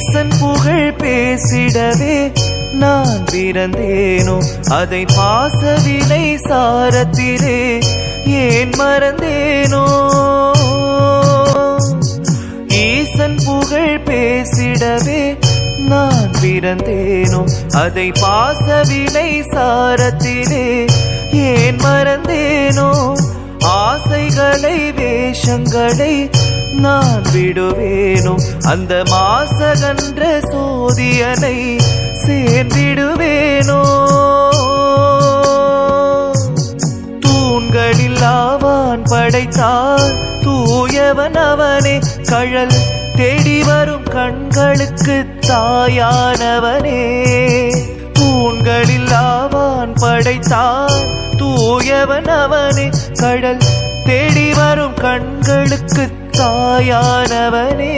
ஈசன் புகழ் பேசிடவே நான் பிறந்தேனோ, அதை பாசவினை சாரத்திலே ஏன் மறந்தேனோ. ஈசன் புகழ் பேசிடவே நான் பிறந்தேனோ, அதை பாசவினை சாரத்திலே ஏன் மறந்தேனோ. ஆசைகளை வேஷங்களை நான் விடுவேனோ, அந்த மாசகன்ற சோதியனை சேர்ந்திடுவேனோ. தூண்களில் ஆவான் படைத்தார் தூயவன் அவனே, கழல் தேடி வரும் கண்களுக்கு தாயானவனே. தூண்களில் ஆவான் படைத்தார் தூயவன் அவனே, கடல் தேடி வரும் கண்களுக்கு தாயானவனே.